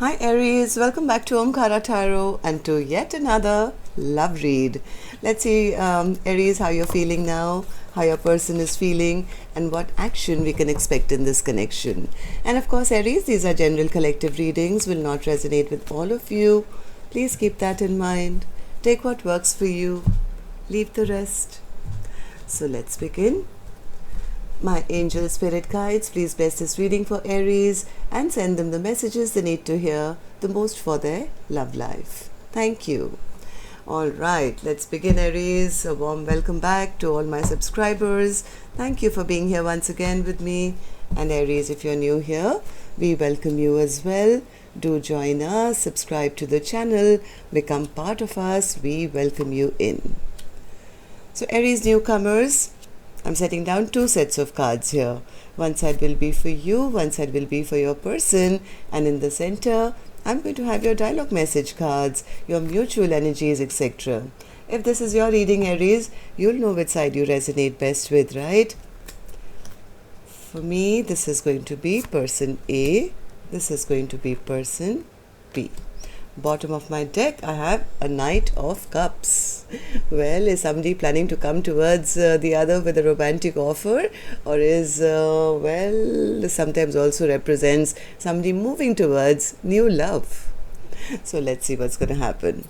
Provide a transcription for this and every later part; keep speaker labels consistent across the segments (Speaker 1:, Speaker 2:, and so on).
Speaker 1: Hi Aries, welcome back to Omkaratarot and to yet another love read. Let's see Aries, how you're feeling now, how your person is feeling, and what action we can expect in this connection. And of course Aries, these are general collective readings, will not resonate with all of you. Please keep that in mind. Take what works for you, leave the rest. So let's begin. My angel spirit guides, please bless this reading for Aries and send them the messages they need to hear the most for their love life. Thank you. Alright, let's begin Aries. A warm welcome back to all my subscribers. Thank you for being here once again with me. And Aries, if you're new here, we welcome you as well. Do join us, subscribe to the channel, become part of us. We welcome you in. So Aries newcomers, I'm setting down two sets of cards here. One side will be for you, one side will be for your person, and in the center, I'm going to have your dialogue message cards, your mutual energies, etc. If this is your reading, Aries, you'll know which side you resonate best with, right? For me, this is going to be person A, this is going to be person B. Bottom of my deck, I have a Knight of Cups. Well, is somebody planning to come towards the other with a romantic offer, or is, sometimes also represents somebody moving towards new love. So let's see what's going to happen.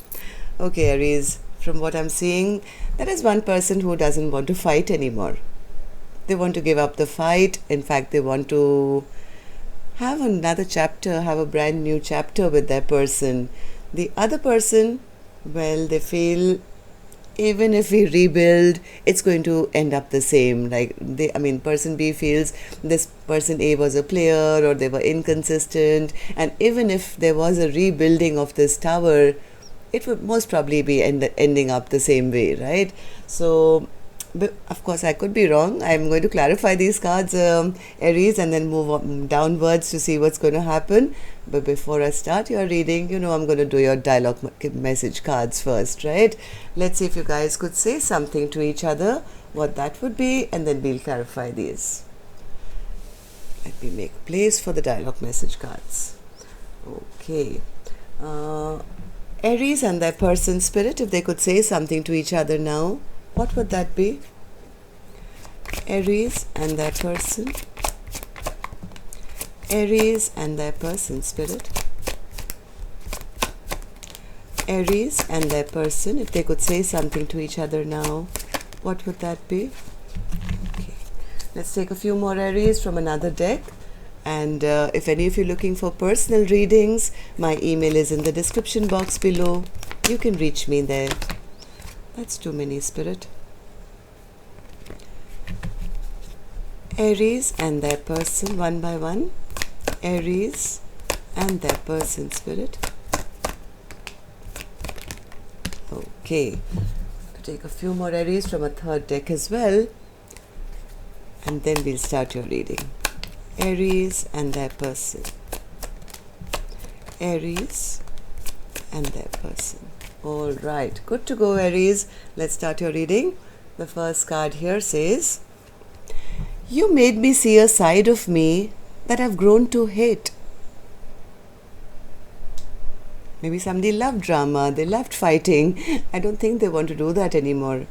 Speaker 1: Okay, Aries, from what I'm seeing, there is one person who doesn't want to fight anymore. They want to give up the fight. In fact, they want to have another chapter, have a brand new chapter with their person. The other person, well, they feel even if we rebuild, it's going to end up the same. Person B feels this person A was a player or they were inconsistent, and even if there was a rebuilding of this tower, it would most probably be ending up the same way, right? So but of course, I could be wrong. I'm going to clarify these cards, Aries, and then move on downwards to see what's going to happen. But before I start your reading, I'm going to do your dialogue message cards first, right? Let's see if you guys could say something to each other, what that would be, and then we'll clarify these. Let me make place for the dialogue message cards. Okay. Aries and their person spirit, if they could say something to each other now, what would that be? Aries and their person. Aries and their person spirit. Aries and their person, if they could say something to each other now, what would that be? Okay. Let's take a few more Aries from another deck. And if any of you are looking for personal readings, my email is in the description box below. You can reach me there. That's too many, Spirit. Aries and their person, one by one. Aries and their person, Spirit. Okay. Take a few more Aries from a third deck as well. And then we'll start your reading. Aries and their person. Aries and their person. All right, good to go, Aries. Let's start your reading. The first card here says, you made me see a side of me that I've grown to hate. Maybe somebody loved drama, they loved fighting. I don't think they want to do that anymore.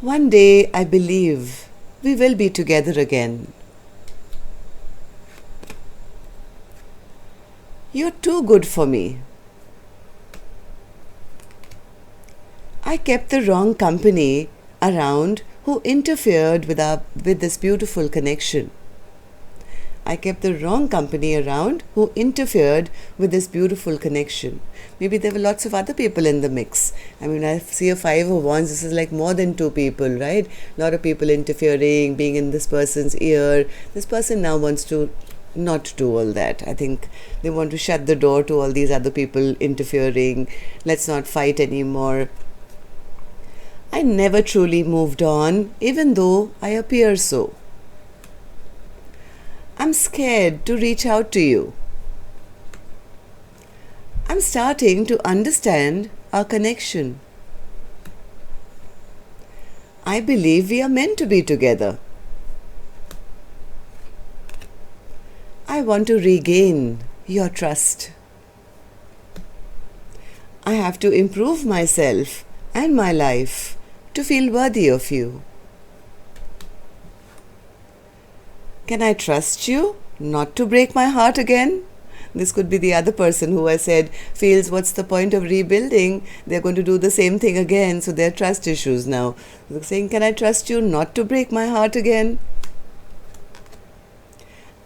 Speaker 1: One day, I believe we will be together again. You're too good for me. I kept the wrong company around who interfered with this beautiful connection. I kept the wrong company around who interfered with this beautiful connection. Maybe there were lots of other people in the mix. I see a 5 of Wands. This is like more than 2 people, right? A lot of people interfering, being in this person's ear. This person now wants to not do all that. I think they want to shut the door to all these other people interfering. Let's not fight anymore. I never truly moved on, even though I appear so. I'm scared to reach out to you. I'm starting to understand our connection. I believe we are meant to be together. I want to regain your trust. I have to improve myself and my life to feel worthy of you. Can I trust you not to break my heart again? This could be the other person who I said feels what's the point of rebuilding? They're going to do the same thing again, so there are trust issues now. They're saying, can I trust you not to break my heart again?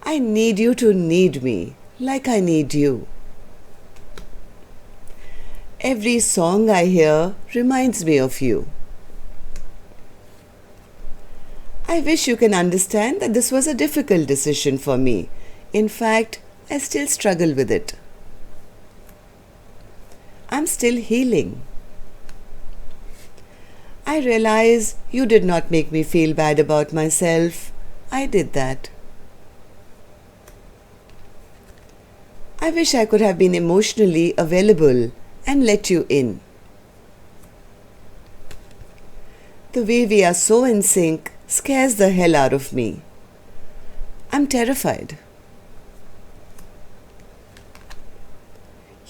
Speaker 1: I need you to need me like I need you. Every song I hear reminds me of you. I wish you can understand that this was a difficult decision for me. In fact, I still struggle with it. I'm still healing. I realize you did not make me feel bad about myself. I did that. I wish I could have been emotionally available and let you in. The way we are so in sync scares the hell out of me. I'm terrified.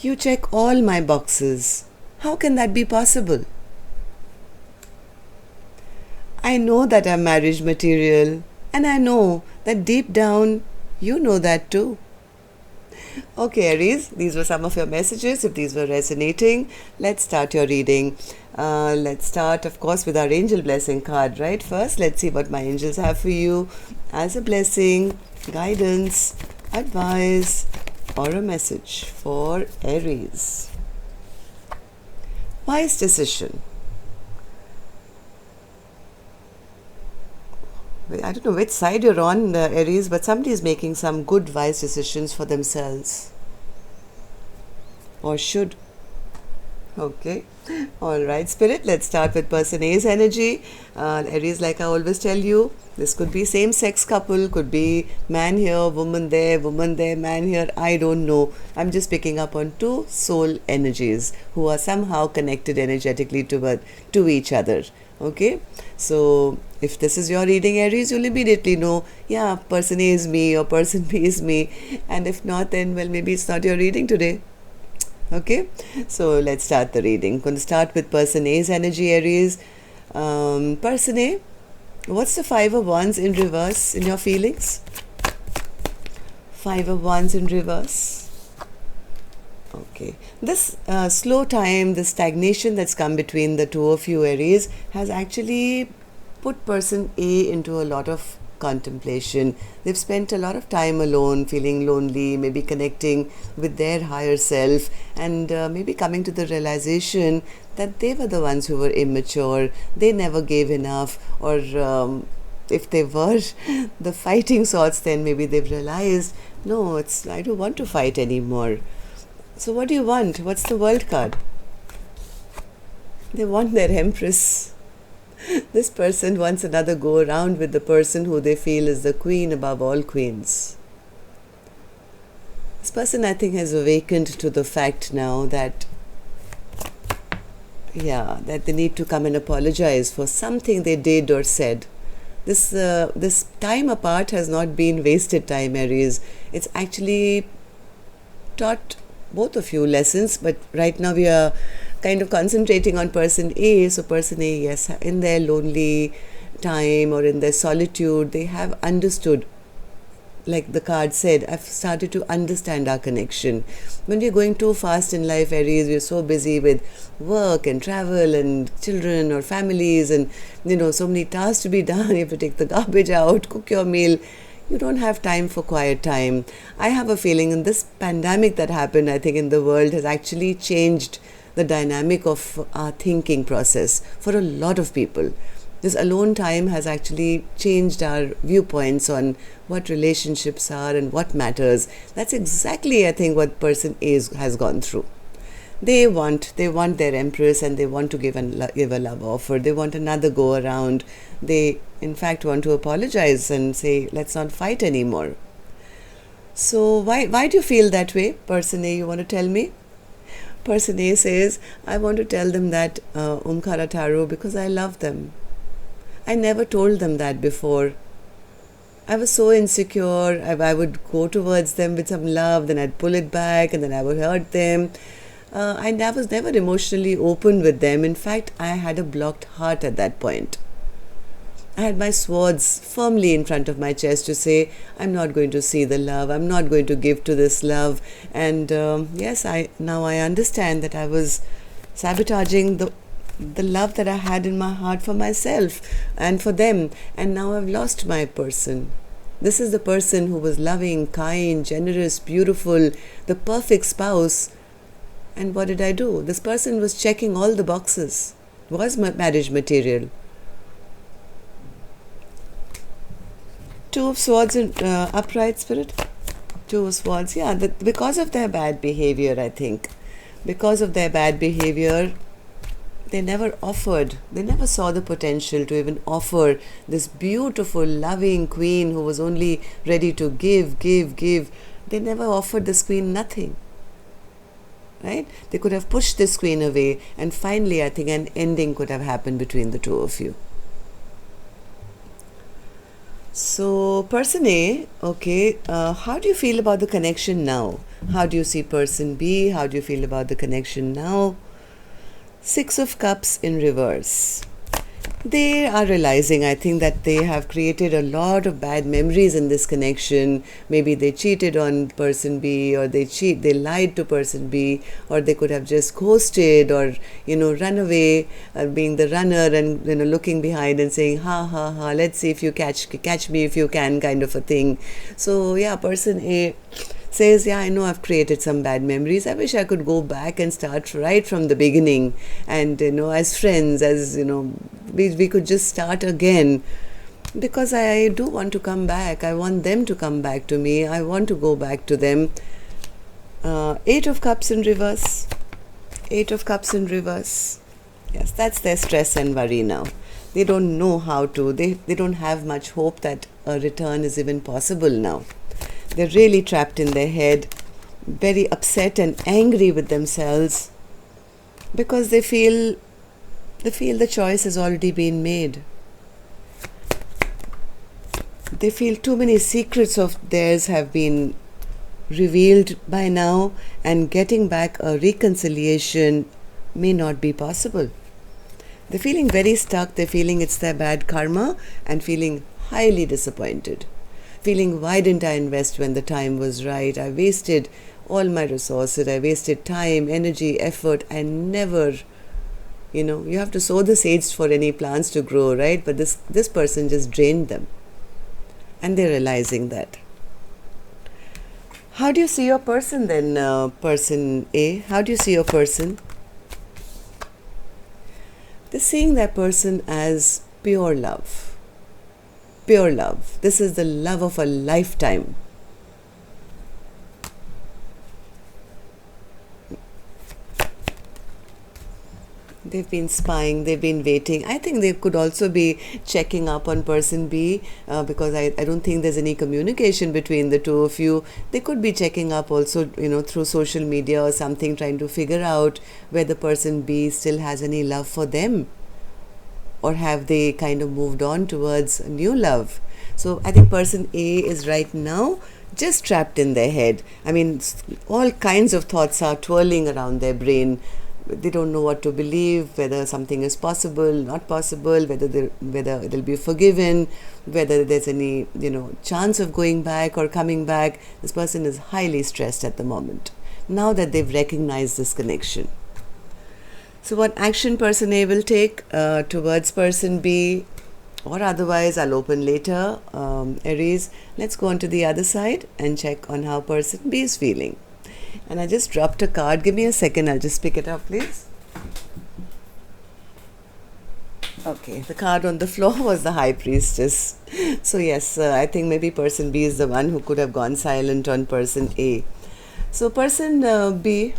Speaker 1: You check all my boxes. How can that be possible? I know that I'm marriage material, and I know that deep down you know that too. Okay, Aries, these were some of your messages. If these were resonating, let's start your reading. Let's start, of course, with our angel blessing card, right? First, let's see what my angels have for you as a blessing, guidance, advice, or a message for Aries. Wise decision. I don't know which side you're on, Aries, but somebody is making some good, wise decisions for themselves. Or should. Okay. Alright, Spirit, let's start with person A's energy. Aries, like I always tell you, this could be same-sex couple, could be man here, woman there, man here. I don't know. I'm just picking up on two soul energies who are somehow connected energetically to each other. Okay, so if this is your reading, Aries, you'll immediately know, yeah, person A is me or person B is me. And if not, then, well, maybe it's not your reading today. Okay, so let's start the reading. I'm going to start with person A's energy, Aries. Person A, what's the Five of Wands in reverse in your feelings? Five of Wands in reverse. Okay, this slow time, the stagnation that's come between the two of you, Aries, has actually put person A into a lot of contemplation. They've spent a lot of time alone, feeling lonely, maybe connecting with their higher self, and maybe coming to the realization that they were the ones who were immature. They never gave enough, or if they were the fighting sorts, then maybe they've realized, no, I don't want to fight anymore. So what do you want? What's the World card? They want their Empress. This person wants another go around with the person who they feel is the queen above all queens. This person, I think, has awakened to the fact now that, that they need to come and apologize for something they did or said. This time apart has not been wasted time, Aries. It's actually taught both of you lessons, but right now we are kind of concentrating on person A. So person A, yes, in their lonely time or in their solitude, they have understood, like the card said, I've started to understand our connection. When we're going too fast in life, Aries, we're so busy with work and travel and children or families and, so many tasks to be done. You have to take the garbage out, cook your meal. You don't have time for quiet time. I have a feeling in this pandemic that happened, I think, in the world has actually changed the dynamic of our thinking process for a lot of people. This alone time has actually changed our viewpoints on what relationships are and what matters. That's exactly, I think, what person A has gone through. They want their Empress, and they want to give a love offer. They want another go around. They, in fact, want to apologize and say, let's not fight anymore. So why do you feel that way? Person A, you want to tell me? Person A says, I want to tell them that Omkaratarot because I love them. I never told them that before. I was so insecure. I would go towards them with some love, then I'd pull it back, and then I would hurt them. I was never emotionally open with them. In fact, I had a blocked heart at that point. I had my swords firmly in front of my chest to say, I'm not going to see the love, I'm not going to give to this love. And yes, now I understand that I was sabotaging the love that I had in my heart for myself and for them. And now I've lost my person. This is the person who was loving, kind, generous, beautiful, the perfect spouse. And what did I do? This person was checking all the boxes, was marriage material. Two of Swords in upright, Spirit. Two of Swords, yeah, because of their bad behavior, I think. Because of their bad behavior, they never offered, they never saw the potential to even offer this beautiful, loving queen who was only ready to give. They never offered this queen nothing. Right? They could have pushed this queen away, and finally, I think an ending could have happened between the two of you. So, person A, okay, how do you feel about the connection now? How do you see person B? How do you feel about the connection now? Six of Cups in reverse. They are realizing, I think, that they have created a lot of bad memories in this connection. Maybe they cheated on person B, or they lied to person B, or they could have just ghosted, or run away, being the runner, and looking behind and saying ha ha ha, let's see if you catch me if you can, kind of a thing. So yeah, person A says, yeah, I know I've created some bad memories. I wish I could go back and start right from the beginning, and as friends, as we could just start again, because I do want to come back. I want them to come back to me. I want to go back to them. Eight of Cups in reverse. Eight of Cups in reverse. Yes, that's their stress and worry now. They don't know how to. They don't have much hope that a return is even possible now. They're really trapped in their head, very upset and angry with themselves, because they feel the choice has already been made. They feel too many secrets of theirs have been revealed by now, and getting back a reconciliation may not be possible. They're feeling very stuck. They're feeling it's their bad karma, and feeling highly disappointed. Feeling, why didn't I invest when the time was right? I wasted all my resources. I wasted time, energy, effort. I never, you have to sow the seeds for any plants to grow, right? But this person just drained them. And they're realizing that. How do you see your person then, person A? How do you see your person? They're seeing that person as pure love. Pure love. This is the love of a lifetime. They've been spying, they've been waiting. I think they could also be checking up on person B, because I don't think there's any communication between the two of you. They could be checking up also, through social media or something, trying to figure out whether person B still has any love for them. Or have they kind of moved on towards a new love? So I think person A is right now just trapped in their head. I mean, all kinds of thoughts are twirling around their brain. They don't know what to believe, whether something is possible, not possible, whether they'll be forgiven, whether there's any chance of going back or coming back. This person is highly stressed at the moment, now that they've recognized this connection. So what action person A will take towards person B, or otherwise I'll open later, Aries. Let's go on to the other side and check on how person B is feeling. And I just dropped a card. Give me a second. I'll just pick it up, please. Okay, the card on the floor was the High Priestess. So yes, I think maybe person B is the one who could have gone silent on person A. So person B,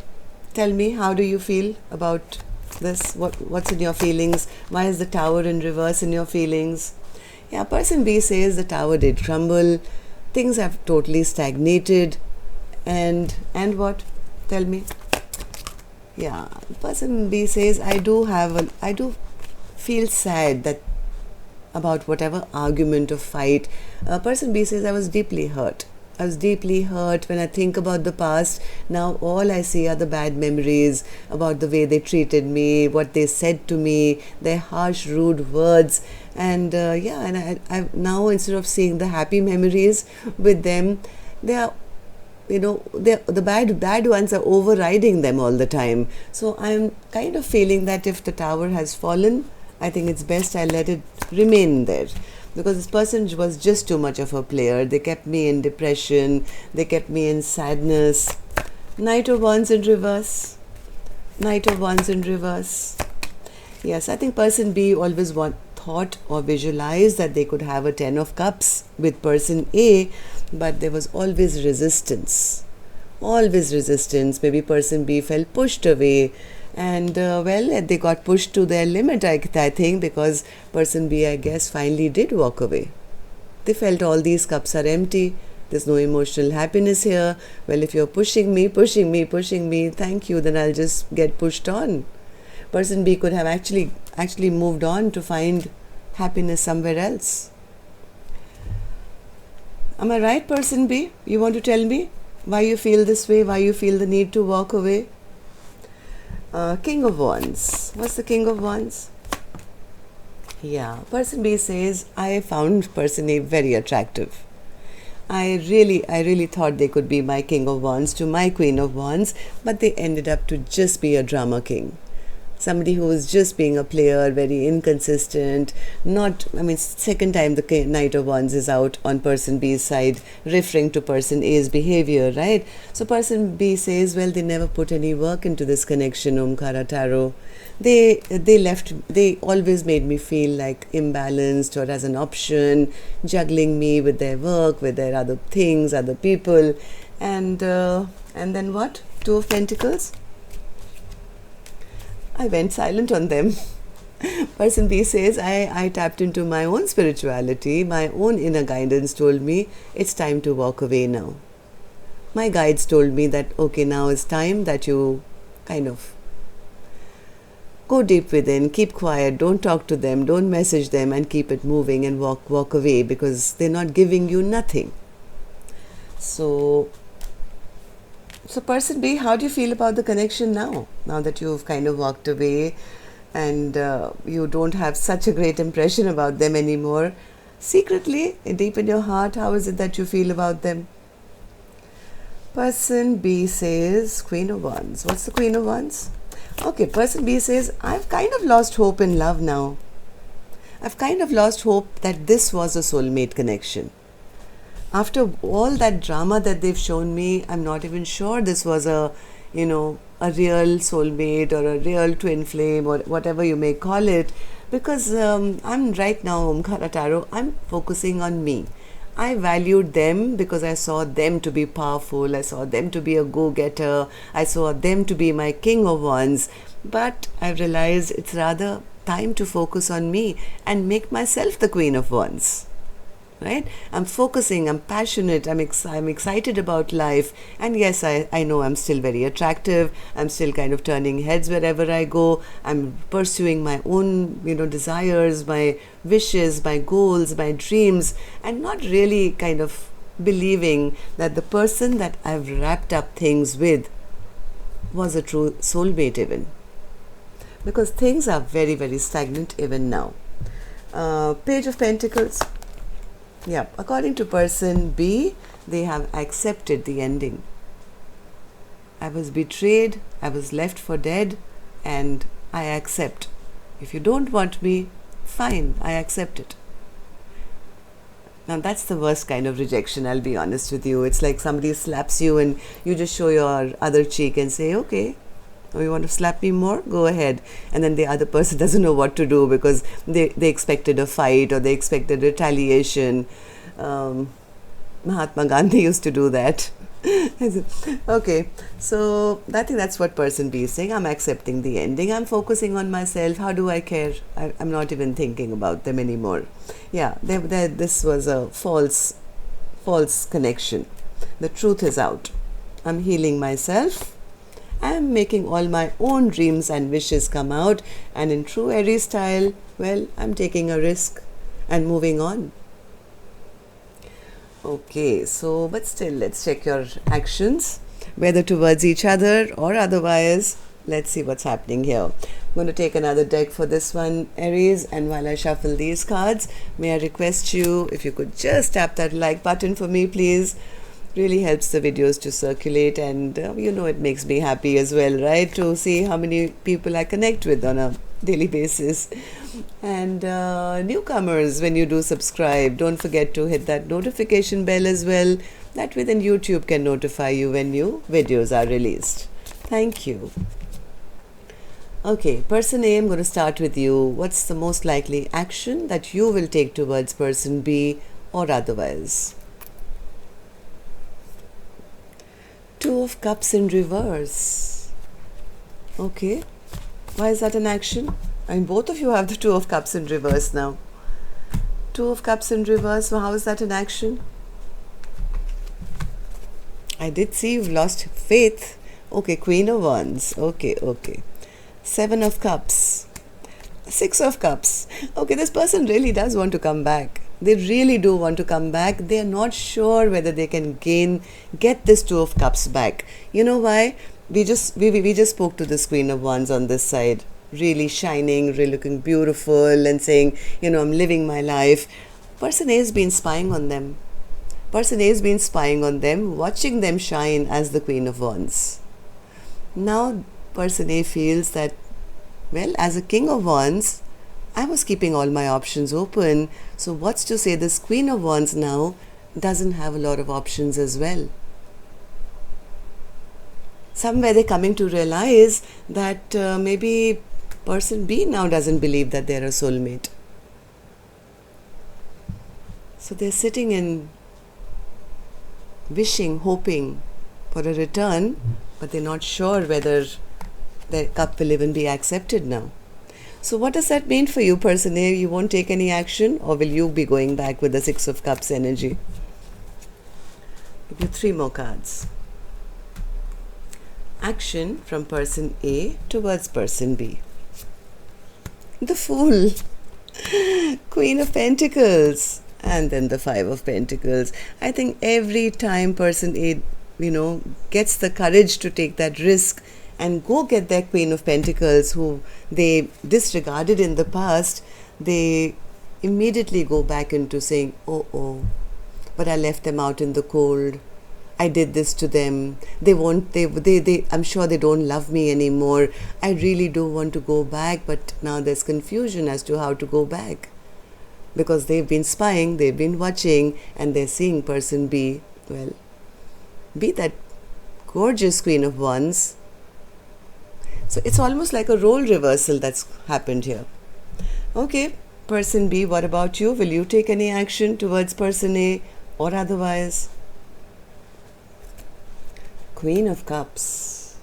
Speaker 1: tell me, how do you feel about this? What's in your feelings? Why is the Tower in reverse in your feelings? Yeah, person B says the Tower did crumble. Things have totally stagnated. And what? Tell me. Yeah, person B says, I do feel sad that about whatever argument or fight. Person B says, I was deeply hurt. I was deeply hurt. When I think about the past, now all I see are the bad memories about the way they treated me, what they said to me, their harsh, rude words. And I now, instead of seeing the happy memories with them, they are, the bad ones are overriding them all the time. So I'm kind of feeling that if the tower has fallen, I think it's best I let it remain there, because this person was just too much of a player. They kept me in depression, they kept me in sadness. Knight of Wands in reverse. Knight of Wands in reverse. Yes, I think person B always thought or visualized that they could have a 10 of cups with person A, but there was always resistance. Always resistance. Maybe person B felt pushed away, and they got pushed to their limit, I think, because person B, I guess, finally did walk away. They felt all these cups are empty. There's no emotional happiness here. Well, if you're pushing me, thank you, then I'll just get pushed on. Person B could have actually moved on to find happiness somewhere else. Am I right, person B? You want to tell me why you feel this way, why you feel the need to walk away? King of Wands. What's the King of Wands? Yeah, person B says, I found person A very attractive. I really thought they could be my King of Wands to my Queen of Wands, but they ended up to just be a drama king. Somebody who was just being a player, very inconsistent, second time the Knight of Wands is out on person B's side, referring to person A's behavior, right? So person B says, well, they never put any work into this connection, Omkaratarot. They always made me feel like imbalanced or as an option, juggling me with their work, with their other things, other people. And then what? Two of Pentacles. I went silent on them. Person B says, I tapped into my own spirituality, my own inner guidance told me, it's time to walk away now. My guides told me that, okay, now is time that you kind of go deep within, keep quiet, don't talk to them, don't message them, and keep it moving and walk away, because they're not giving you nothing. So person B, how do you feel about the connection now? Now that you've kind of walked away and you don't have such a great impression about them anymore. Secretly, deep in your heart, how is it that you feel about them? Person B says, Queen of Wands. What's the Queen of Wands? Okay, person B says, I've kind of lost hope in love now. I've kind of lost hope that this was a soulmate connection. After all that drama that they've shown me, I'm not even sure this was a real soulmate or a real twin flame or whatever you may call it, because I'm right now, Omkaratarot, I'm focusing on me. I valued them because I saw them to be powerful, I saw them to be a go-getter, I saw them to be my King of Wands, but I've realized it's rather time to focus on me and make myself the Queen of Wands. Right? I'm focusing, I'm passionate, I'm excited about life, and yes, I know I'm still very attractive, I'm still kind of turning heads wherever I go, I'm pursuing my own, desires, my wishes, my goals, my dreams, and not really kind of believing that the person that I've wrapped up things with was a true soulmate even. Because things are very, very stagnant even now. Page of Pentacles. Yeah, according to person B, they have accepted the ending. I was betrayed, I was left for dead, and I accept. If you don't want me, fine, I accept it. Now that's the worst kind of rejection, I'll be honest with you. It's like somebody slaps you and you just show your other cheek and say, okay, you want to slap me more? Go ahead. And then the other person doesn't know what to do because they expected a fight or they expected retaliation. Mahatma Gandhi used to do that. Okay, so I think that's what person B is saying. I'm accepting the ending. I'm focusing on myself. How do I care? I'm not even thinking about them anymore. Yeah, this was a false connection. The truth is out. I'm healing myself. I'm making all my own dreams and wishes come out, and in true Aries style, well, I'm taking a risk and moving on. Okay, so but still, let's check your actions, whether towards each other or otherwise. Let's see what's happening here. I'm going to take another deck for this one, Aries, and while I shuffle these cards, may I request you, if you could just tap that like button for me, please. Really helps the videos to circulate, and it makes me happy as well, right, to see how many people I connect with on a daily basis. And newcomers, when you do subscribe, don't forget to hit that notification bell as well. That way then YouTube can notify you when new videos are released. Thank you. Okay, person A, I'm going to start with you. What's the most likely action that you will take towards person B or otherwise? Two of Cups in reverse. Okay, why is that an action? I mean, both of you have the Two of Cups in reverse now. Two of Cups in reverse, so how is that an action? I did see you've lost faith. Okay, Queen of Wands. Okay. Seven of Cups. Six of Cups. Okay, this person really does want to come back. They really do want to come back. They are not sure whether they can get this Two of Cups back. You know why? We just spoke to this Queen of Wands on this side. Really shining, really looking beautiful and saying, I'm living my life. Person A has been spying on them. Person A has been spying on them, watching them shine as the Queen of Wands. Now, person A feels that, well, as a King of Wands, I was keeping all my options open. So what's to say this Queen of Wands now doesn't have a lot of options as well? Somewhere they're coming to realize that maybe person B now doesn't believe that they're a soulmate. So they're sitting and wishing, hoping for a return, but they're not sure whether their cup will even be accepted now. So what does that mean for you, person A? You won't take any action, or will you be going back with the Six of Cups energy? Give you three more cards. Action from person A towards person B. The Fool. Queen of Pentacles. And then the Five of Pentacles. I think every time person A, gets the courage to take that risk and go get their Queen of Pentacles who they disregarded in the past, they immediately go back into saying, oh, but I left them out in the cold. I did this to them. I'm sure they don't love me anymore. I really do want to go back, but now there's confusion as to how to go back. Because they've been spying, they've been watching, and they're seeing person B, be that gorgeous Queen of Wands. So it's almost like a role reversal that's happened here. Okay, person B, what about you? Will you take any action towards person A or otherwise? Queen of Cups.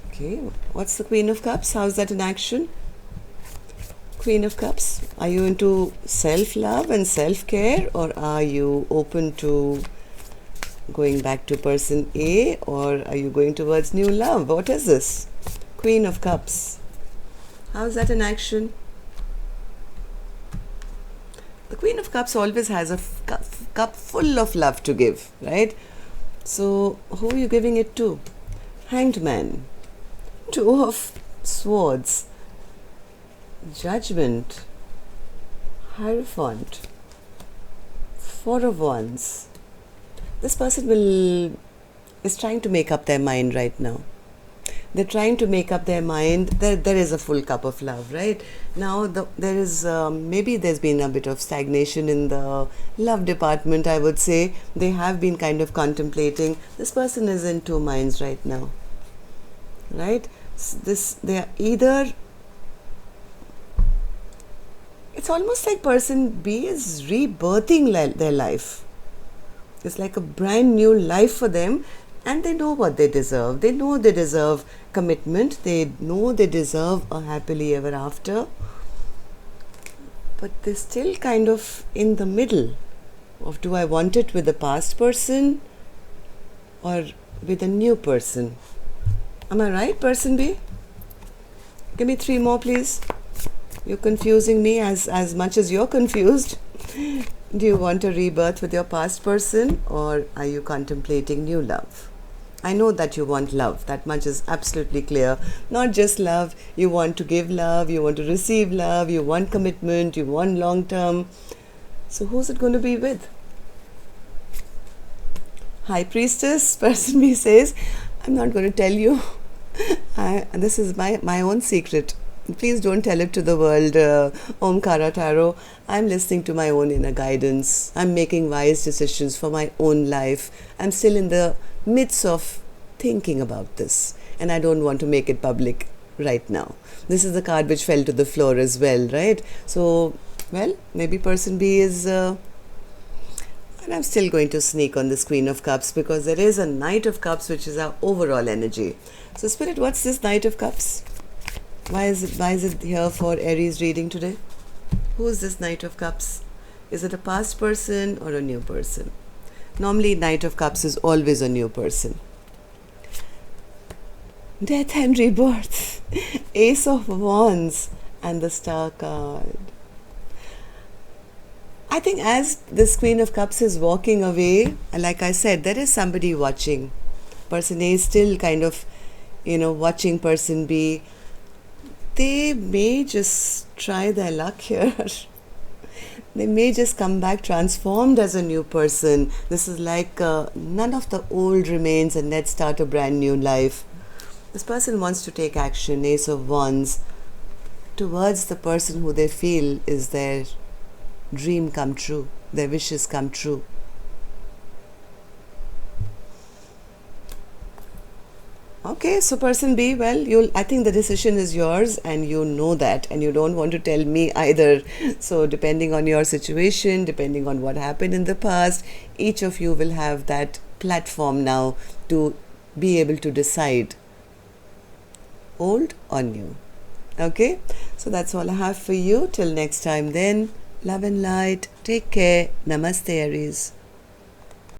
Speaker 1: Okay, what's the Queen of Cups? How's that in action? Queen of Cups, are you into self-love and self-care, or are you open to going back to person A, or are you going towards new love? What is this? Queen of Cups. How's that in action? The Queen of Cups always has a cup full of love to give, right? So who are you giving it to? Hanged Man. Two of Swords. Judgment. Hierophant. Four of Wands. This person is trying to make up their mind right now. They're trying to make up their mind. There is a full cup of love, right? Now there is maybe there's been a bit of stagnation in the love department, I would say. They have been kind of contemplating. This person is in two minds right now, right? They are either. It's almost like person B is rebirthing their life. It's like a brand new life for them, and they know what they deserve. They know they deserve commitment. They know they deserve a happily ever after. But they're still kind of in the middle of, do I want it with the past person or with a new person? Am I right, person B? Give me three more, please. You're confusing me as much as you're confused. Do you want a rebirth with your past person, or are you contemplating new love? I know that you want love. That much is absolutely clear. Not just love. You want to give love. You want to receive love. You want commitment. You want long term. So who's it going to be with? High Priestess, person B says, I'm not going to tell you. This is my own secret. Please don't tell it to the world, Omkaratarot. I'm listening to my own inner guidance. I'm making wise decisions for my own life. I'm still in the midst of thinking about this, and I don't want to make it public right now. This is the card which fell to the floor as well, right? So, well, maybe person B is... and I'm still going to sneak on this Queen of Cups, because there is a Knight of Cups which is our overall energy. So Spirit, what's this Knight of Cups? Why is it here for Aries reading today? Who is this Knight of Cups? Is it a past person or a new person? Normally Knight of Cups is always a new person. Death and rebirth. Ace of Wands and the Star card. I think as this Queen of Cups is walking away, like I said, there is somebody watching. Person A is still kind of, watching person B. They may just try their luck here. They may just come back transformed as a new person. This is like none of the old remains, and let's start a brand new life. This person wants to take action, Ace of Wands, towards the person who they feel is their dream come true, their wishes come true. Okay, so person B, well, I think the decision is yours, and you know that, and you don't want to tell me either. So depending on your situation, depending on what happened in the past, each of you will have that platform now to be able to decide old or new. Okay, so that's all I have for you. Till next time then, love and light. Take care. Namaste, Aries.